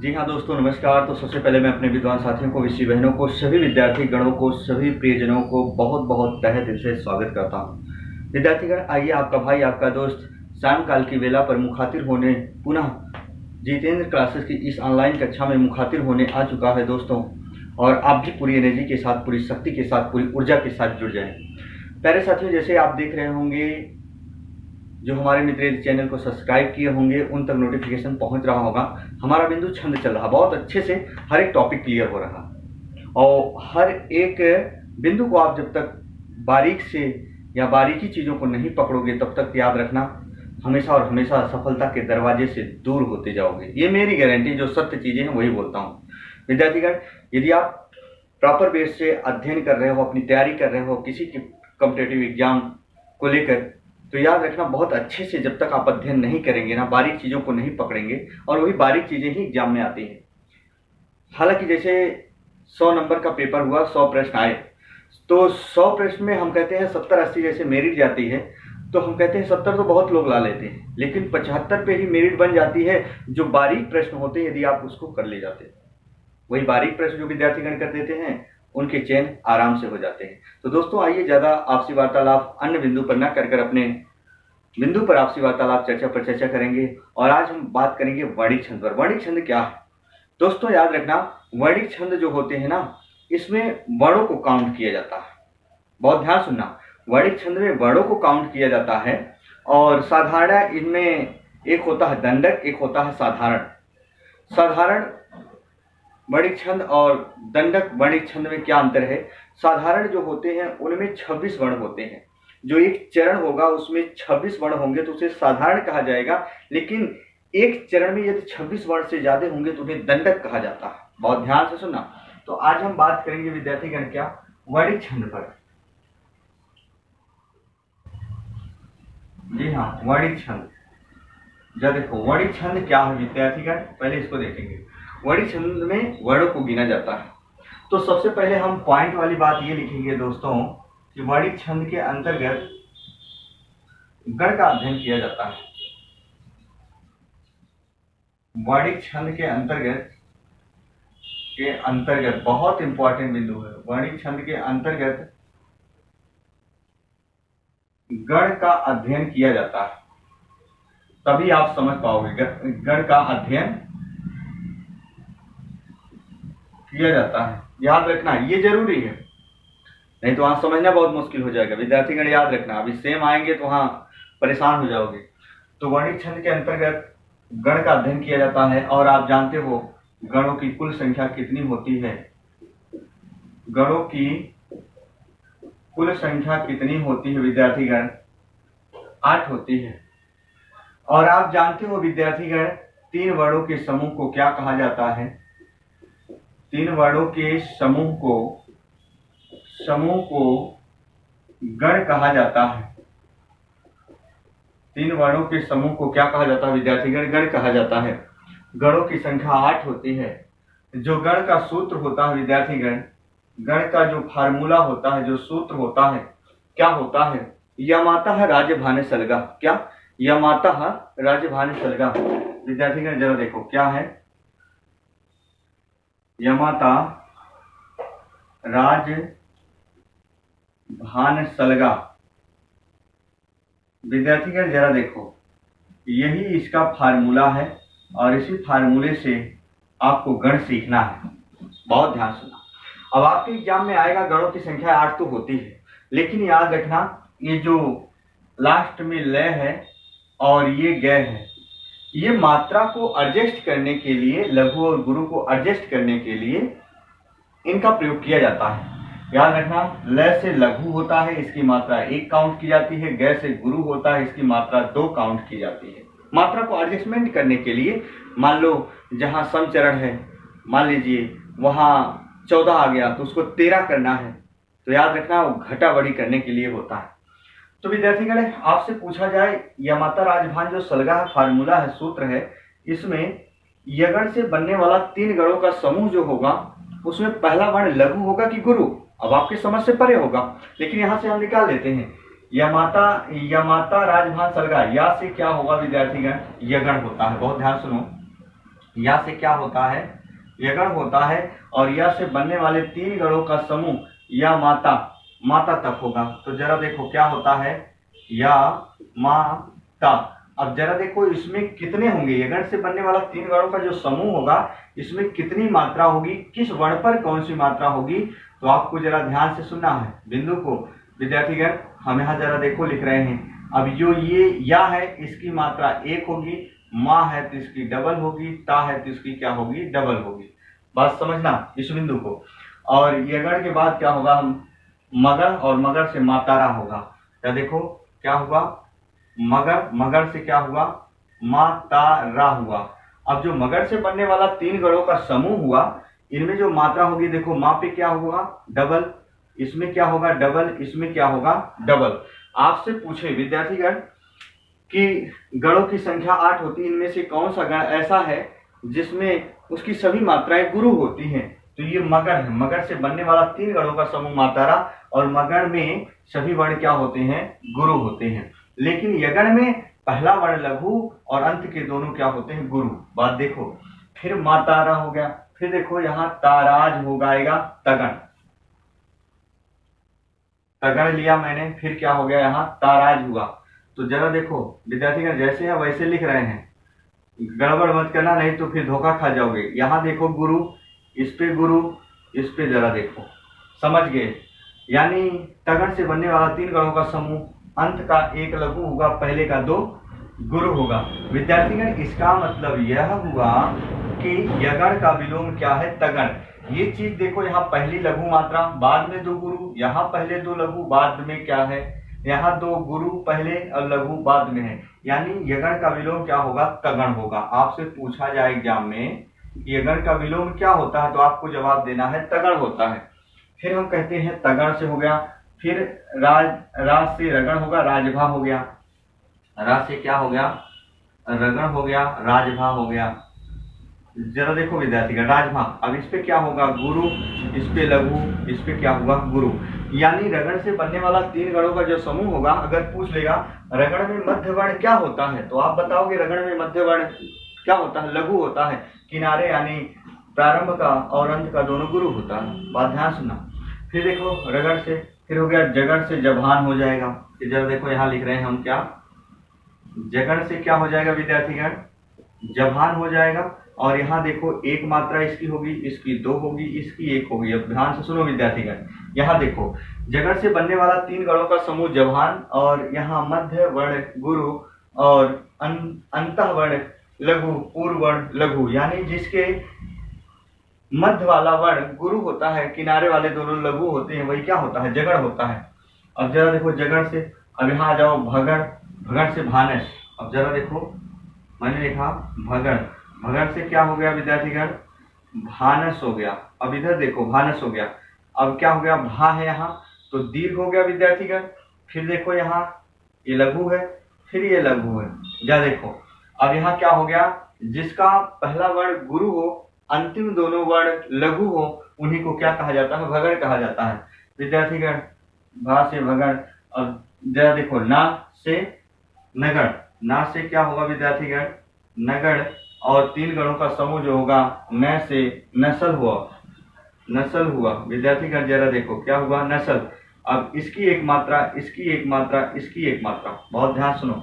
जी हाँ दोस्तों, नमस्कार। तो सबसे पहले मैं अपने विद्वान साथियों को, विषय बहनों को, सभी विद्यार्थी गणों को, सभी प्रियजनों को बहुत बहुत तहे दिल से स्वागत करता हूँ। विद्यार्थीगण, आइए आपका भाई, आपका दोस्त सायंकाल की वेला पर मुखातिब होने पुनः जितेंद्र क्लासेस की इस ऑनलाइन कक्षा में मुखातिब होने आ चुका है दोस्तों। और आप भी पूरी एनर्जी के साथ, पूरी शक्ति के साथ, पूरी ऊर्जा के साथ जुड़ जाएं। प्यारे साथियों, जैसे आप देख रहे होंगे, जो हमारे मित्र इस चैनल को सब्सक्राइब किए होंगे उन तक नोटिफिकेशन पहुंच रहा होगा। हमारा बिंदु छंद चल रहा, बहुत अच्छे से हर एक टॉपिक क्लियर हो रहा, और हर एक बिंदु को आप जब तक बारीक से या बारीकी चीज़ों को नहीं पकड़ोगे तब तक याद रखना, हमेशा और हमेशा सफलता के दरवाजे से दूर होते जाओगे। ये मेरी गारंटी, जो सत्य चीज़ें हैं वही बोलता हूँ। विद्यार्थीगण, यदि आप प्रॉपर बेस से अध्ययन कर रहे हो, अपनी तैयारी कर रहे हो किसी के कॉम्पिटिटिव एग्जाम को लेकर, तो याद रखना बहुत अच्छे से जब तक आप अध्ययन नहीं करेंगे ना, बारीक चीज़ों को नहीं पकड़ेंगे, और वही बारीक चीज़ें ही एग्जाम में आती हैं। हालांकि जैसे 100 नंबर का पेपर हुआ, 100 प्रश्न आए, तो 100 प्रश्न में हम कहते हैं 70-80 जैसे मेरिट जाती है, तो हम कहते हैं 70 तो बहुत लोग ला लेते हैं, लेकिन 75 पे ही मेरिट बन जाती है। जो बारीक प्रश्न होते हैं, यदि आप उसको कर ले जाते हैं, वही बारीक प्रश्न जो विद्यार्थीगण कर देते हैं, उनके चयन आराम से हो जाते हैं। तो दोस्तों, आइए ज़्यादा आपसी वार्तालाप अन्य बिंदु पर न कर अपने बिंदु पर आपसी वार्तालाप चर्चा पर चर्चा करेंगे। और आज हम बात करेंगे वर्णिक छंद पर। वर्णिक छंद क्या है दोस्तों? याद रखना, वर्णिक छंद जो होते हैं ना, इसमें वर्णों को काउंट किया जाता है। बहुत ध्यान सुनना, वर्णिक छंद में वर्णों को काउंट किया जाता है। और साधारण, इनमें एक होता है दंडक, एक होता है साधारण। साधारण वर्णिक छंद और दंडक वर्णिक छंद में क्या अंतर है? साधारण जो होते हैं उनमें 26 वर्ण होते हैं। जो एक चरण होगा उसमें 26 वर्ण होंगे तो उसे साधारण कहा जाएगा, लेकिन एक चरण में यदि 26 वर्ण से ज्यादा होंगे तो उन्हें दंडक कहा जाता है। बहुत ध्यान से सुनना। तो आज हम बात करेंगे विद्यार्थीगण क्या, वर्णिक छंद पर। जी हाँ, वर्णिक छंद। जब देखो वर्णिक छंद क्या है विद्यार्थीगण, पहले इसको देखेंगे। वर्णिक छंद में वर्णों को गिना जाता है। तो सबसे पहले हम पॉइंट वाली बात ये लिखेंगे दोस्तों कि वर्णिक छंद के अंतर्गत गण का अध्ययन किया जाता है। वर्णिक छंद के अंतर्गत बहुत इंपॉर्टेंट बिंदु है। वर्णिक छंद के अंतर्गत गण का अध्ययन किया जाता है, तभी आप समझ पाओगे। गण का अध्ययन किया जाता है, याद रखना, ये जरूरी है, नहीं तो वहां समझना बहुत मुश्किल हो जाएगा। विद्यार्थीगण याद रखना, अभी सेम आएंगे तो वहां परेशान हो जाओगे। तो वर्णिक छंद के अंतर्गत गण का अध्ययन किया जाता है। और आप जानते हो गणों की कुल संख्या कितनी होती है? गणों की कुल संख्या कितनी होती है विद्यार्थीगण? 8 होती है। और आप जानते हो विद्यार्थीगण, 3 वर्णों के समूह को क्या कहा जाता है? 3 वर्णों के समूह को गण कहा जाता है। 3 वर्णों के समूह को क्या कहा जाता है विद्यार्थीगण? गण कहा जाता है। गणों की संख्या 8 होती है। जो गण का सूत्र होता है विद्यार्थीगण, गण का जो फार्मूला होता है, जो सूत्र होता है, क्या होता है? यमाता है राजभाने सलगा। क्या? यमाता है राजभाने सलगा। विद्यार्थीगण जरा देखो क्या है? यमाता राजभान सलगा। विद्यार्थीगण जरा देखो, यही इसका फार्मूला है, और इसी फार्मूले से आपको गण सीखना है। बहुत ध्यान सुनना। अब आपके एग्जाम में आएगा, गणों की संख्या 8 तो होती है, लेकिन याद रखना, ये जो लास्ट में लय है और ये गय है, ये मात्रा को एडजस्ट करने के लिए, लघु और गुरु को एडजस्ट करने के लिए इनका प्रयोग किया जाता है। याद रखना, लय से लघु होता है, इसकी मात्रा 1 काउंट की जाती है। गय से गुरु होता है, इसकी मात्रा 2 काउंट की जाती है। मात्रा को एडजस्टमेंट करने के लिए, मान लो जहां समचरण है, मान लीजिए वहां 14 आ गया तो उसको 13 करना है, तो याद रखना वो घटा बढ़ी करने के लिए होता है। तो विद्यार्थीगण, आपसे पूछा जाए, यमाता राजभान जो सलगा है, फार्मूला है, सूत्र है, इसमें यगण से बनने वाला 3 गणों का समूह जो होगा, उसमें पहला वर्ण लघु होगा कि गुरु? अब आपकी समझ से परे होगा, लेकिन यहां से हम निकाल लेते हैं। यमाता राजभान सलगा, या से क्या होगा विद्यार्थीगण? यगण होता है। बहुत ध्यान सुनो, या से क्या होता है, यगण होता है, और या से बनने वाले तीन गणों का समूह या माता, माता तक होगा। तो जरा देखो क्या होता है, या माता। अब जरा देखो इसमें कितने होंगे, यगण से बनने वाला तीन गणों का जो समूह होगा इसमें कितनी मात्रा होगी, किस वर्ण पर कौन सी मात्रा होगी, तो आपको जरा ध्यान से सुनना है बिंदु को। विद्यार्थीगण हम यहाँ जरा देखो लिख रहे हैं। अब जो ये या है इसकी मात्रा एक होगी, माँ है तो इसकी डबल होगी, ता है तो इसकी क्या होगी, डबल होगी। बात समझना इस बिंदु को। और यगण के बाद क्या होगा, हम मगर, और मगर से मातारा होगा। क्या देखो क्या हुआ, मगर, मगर से क्या हुआ, मातारा हुआ। अब जो मगर से बनने वाला तीन गणों का समूह हुआ, इनमें जो मात्रा होगी देखो, माँ पे क्या होगा, डबल, इसमें क्या होगा, डबल, इसमें क्या होगा, डबल। आपसे पूछे विद्यार्थीगण कि गणों की संख्या 8 होती है, इनमें से कौन सा गण ऐसा है जिसमें उसकी सभी मात्राएं गुरु होती हैं, तो ये मगर है। मगर से बनने वाला तीन गणों का समूह मातारा, और मगर में सभी वर्ण क्या होते हैं, गुरु होते हैं। लेकिन यगण में पहला वर्ण लघु और अंत के दोनों क्या होते हैं, गुरु। बात देखो, फिर मातारा हो गया, फिर देखो यहाँ ताराज हो जाएगा, तगण, तगण लिया मैंने, फिर क्या हो गया यहाँ ताराज हुआ। तो जरा देखो विद्यार्थीगण जैसे है वैसे लिख रहे हैं, गड़बड़ मत करना नहीं तो फिर धोखा खा जाओगे। यहाँ देखो गुरु, इस पे गुरु, इस पे जरा देखो, समझ गए। यानी तगण से बनने वाला तीन गणों का समूह, अंत का एक लघु होगा, पहले का दो गुरु होगा। विद्यार्थीगण इसका मतलब यह हुआ कि यगण का विलोम क्या है, तगण। ये चीज देखो, यहाँ पहली लघु मात्रा, बाद में दो गुरु, यहाँ पहले दो लघु, बाद में क्या है, यहाँ दो गुरु पहले और लघु बाद में है। यानी यगण का विलोम क्या होगा, तगण होगा। आपसे पूछा जाए एग्जाम में यगण का विलोम क्या होता है, तो आपको जवाब देना है तगण होता है। फिर हम कहते हैं तगण से हो गया, फिर राज से रगण होगा, राजभा हो गया, राज से क्या हो गया, रगण हो गया, राजभा हो गया। जरा देखो विद्यार्थीगण राजभा, अब इस पे क्या होगा, गुरु, इस पे लघु, इस पे क्या होगा, गुरु। यानी रगण से बनने वाला तीन गणों का जो समूह होगा, अगर पूछ लेगा रगण में मध्य वर्ण क्या होता है, तो आप बताओगे रगण में मध्य वर्ण क्या होता है, लघु होता है, किनारे यानी प्रारंभ का और अंत का दोनों गुरु होता है। बात ध्यान सुना। फिर देखो रगण से, फिर हो गया जगण से जभान हो जाएगा। फिर जरा देखो यहाँ लिख रहे हैं हम क्या, जगण से क्या हो जाएगा विद्यार्थीगण, जभान हो जाएगा। और यहाँ देखो एक मात्रा इसकी होगी, इसकी दो होगी, इसकी एक होगी। अब ध्यान से सुनो विद्यार्थीगण, यहाँ देखो जगण से बनने वाला तीन गणों का समूह जभान, और यहाँ मध्य वर्ण गुरु और अंतः वर्ण लघु, पूर्व वर्ण लघु। यानी जिसके मध्य वाला वर्ण गुरु होता है, किनारे वाले दोनों लघु होते हैं, वही क्या होता है, जगण होता है। अब जरा देखो जगण से, अब यहाँ आ जाओ भगण, भगण से भानस। अब जरा देखो मैंने लिखा भगण, भगण से क्या हो गया विद्यार्थीगण, भानस हो गया। अब इधर देखो भानस हो गया, अब क्या हो गया, भा है यहाँ तो दीर्घ हो गया विद्यार्थीगण। फिर देखो यहाँ ये लघु है, फिर ये लघु है। जा देखो अब यहाँ क्या हो गया, जिसका पहला वर्ण गुरु हो, अंतिम दोनों वर्ण लघु हो, उन्हीं को क्या कहा जाता है, भगण कहा जाता है विद्यार्थीगण। भा से भगण। अब जरा देखो ना से नगण, ना से क्या होगा विद्यार्थीगण, नगण। और तीन गणों का समूह जो होगा, न से नसल हुआ, नसल हुआ विद्यार्थीगण। जरा देखो क्या हुआ, नसल। अब इसकी एक मात्रा, इसकी एक मात्रा, इसकी एक मात्रा। बहुत ध्यान सुनो,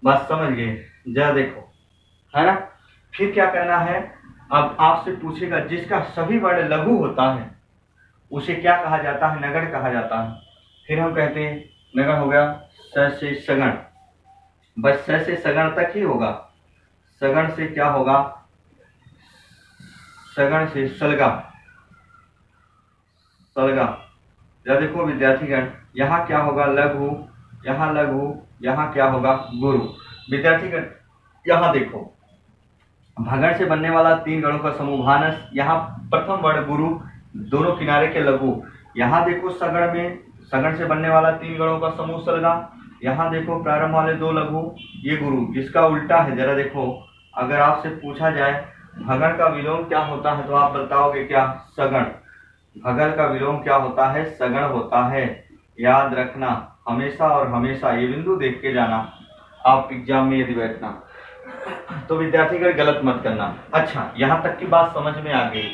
बात समझ गए। जरा देखो है ना। फिर क्या करना है, अब आपसे पूछेगा जिसका सभी वर्ण लघु होता है उसे क्या कहा जाता है, नगण कहा जाता है। फिर हम कहते हैं नगण हो गया स से सगण, बस स से सगण तक ही होगा। सगण से क्या होगा, सगण से सलगा, सलगा। जरा देखो विद्यार्थीगण यहाँ क्या होगा, लघु, यहाँ लघु, यहाँ क्या होगा, गुरु। विद्यार्थीगण यहाँ देखो भगण से बनने वाला तीन गणों का समूह भानस, यहाँ प्रथम वर्ण गुरु, दोनों किनारे के लघु। यहाँ देखो सगण में, सगण से बनने वाला तीन गणों का समूह सलगा। यहाँ देखो प्रारंभ वाले दो लघु, ये गुरु। इसका उल्टा है, जरा देखो अगर आपसे पूछा जाए भगण का विलोम क्या होता है, तो आप बताओगे क्या, सगण। भगण का विलोम क्या होता है, सगण होता है। याद रखना हमेशा और हमेशा, ये बिंदु देख के जाना आप एग्जाम में यदि बैठना। तो विद्यार्थीगण गलत मत करना। अच्छा, यहाँ तक की बात समझ में आ गई।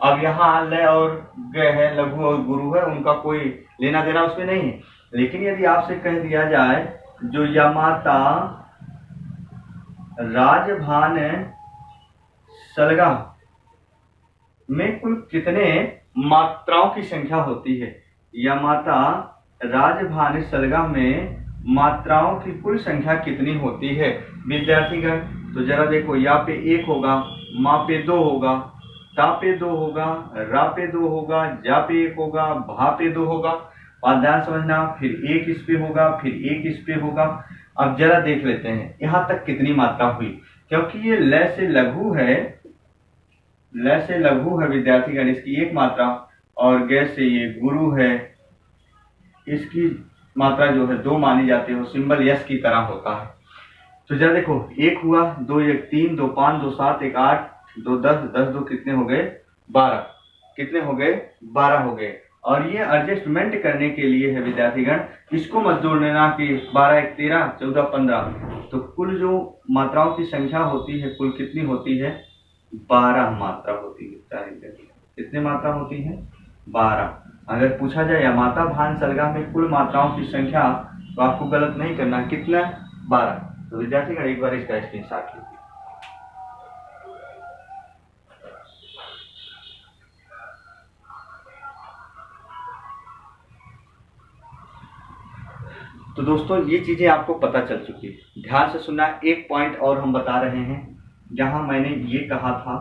अब यहाँ ल और ग है, लघु और गुरु है, उनका कोई लेना देना उसमें नहीं है। लेकिन यदि आपसे कह दिया जाए जो यमाता राजभान सलगा में कुल कितने मात्राओं की संख्या होती है? यमाता राजभान सलगा में मात्राओं की कुल संख्या कितनी होती है विद्यार्थीगण? तो जरा देखो, या पे 1 होगा, मा पे 2 होगा, ता पे 2 होगा, रा पे 2 होगा, जा पे 1 होगा, भा पे 2 होगा। और ध्यान समझना, फिर 1 इस पे होगा, फिर 1 इस पे होगा। अब जरा देख लेते हैं यहाँ तक कितनी मात्रा हुई, क्योंकि ये ल से लघु है, ल से लघु है विद्यार्थीगण, इसकी 1 मात्रा, और ग से ये गुरु है, इसकी मात्रा जो है 2 मानी जाती है, वो सिंबल यस की तरह होता है। तो जरा देखो, 1 हुआ, 2 1 3, 2 5, 2 7, 1 8, 2 10, 10 2 कितने हो गए? 12। कितने हो गए? 12 हो गए। और ये एडजस्टमेंट करने के लिए है विद्यार्थीगण, इसको मत जोड़ लेना कि 12 1 13, 14 15। तो कुल जो मात्राओं की संख्या होती है, कुल कितनी होती है? 12 मात्रा होती है। कितनी मात्रा होती है? 12। अगर पूछा जाए यमाता भान सलगा में कुल मात्राओं की संख्या, तो आपको गलत नहीं करना। कितना? 12। तो विद्यार्थीगण एक बार इसका स्क्रीनशॉट लीजिए। तो दोस्तों, ये चीजें आपको पता चल चुकी है। ध्यान से सुनना, एक पॉइंट और हम बता रहे हैं, जहां मैंने ये कहा था,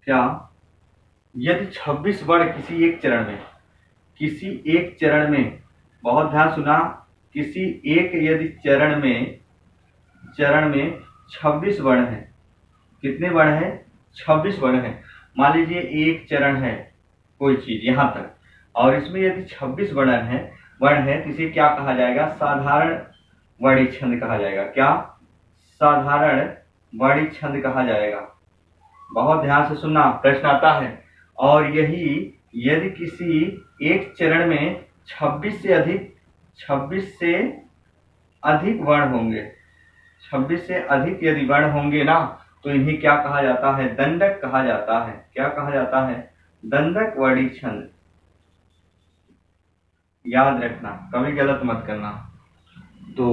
क्या यदि 26 वर्ण किसी एक चरण में, बहुत ध्यान सुना, किसी एक यदि चरण में 26 वर्ण है। कितने वर्ण है? 26 वर्ण है। मान लीजिए एक चरण है कोई चीज यहां तक, और इसमें यदि 26 वर्ण है, तो इसे क्या कहा जाएगा? साधारण वर्णी छंद कहा जाएगा। क्या? साधारण वर्णी छंद कहा जाएगा। बहुत ध्यान से सुनना, प्रश्न आता है। और यही यदि किसी एक चरण में 26 से अधिक वर्ण होंगे, 26 से अधिक यदि वर्ण होंगे ना, तो इन्हें क्या कहा जाता है? दंडक कहा जाता है। क्या कहा जाता है? दंडक वर्णी छंद। याद रखना, कभी गलत मत करना। तो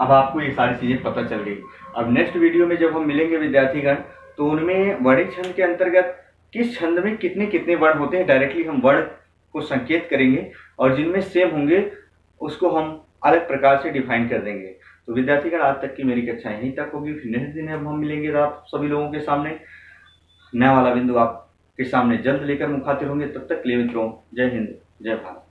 अब आपको ये सारी चीजें पता चल गई। अब नेक्स्ट वीडियो में जब हम मिलेंगे विद्यार्थीगण, तो उनमें वर्णी छंद के अंतर्गत किस छंद में कितने कितने वर्ण होते हैं, डायरेक्टली हम वर्ण को संकेत करेंगे, और जिनमें सेम होंगे उसको हम अलग प्रकार से डिफाइन कर देंगे। तो विद्यार्थीगण, आज तक की मेरी कक्षा यहीं तक होगी। फिर नेक्स्ट दिन अब हम मिलेंगे आप सभी लोगों के सामने, नया वाला बिंदु आपके सामने जल्द लेकर मुखातिब होंगे। तब तक के लिए मित्रों, जय हिंद, जय भारत।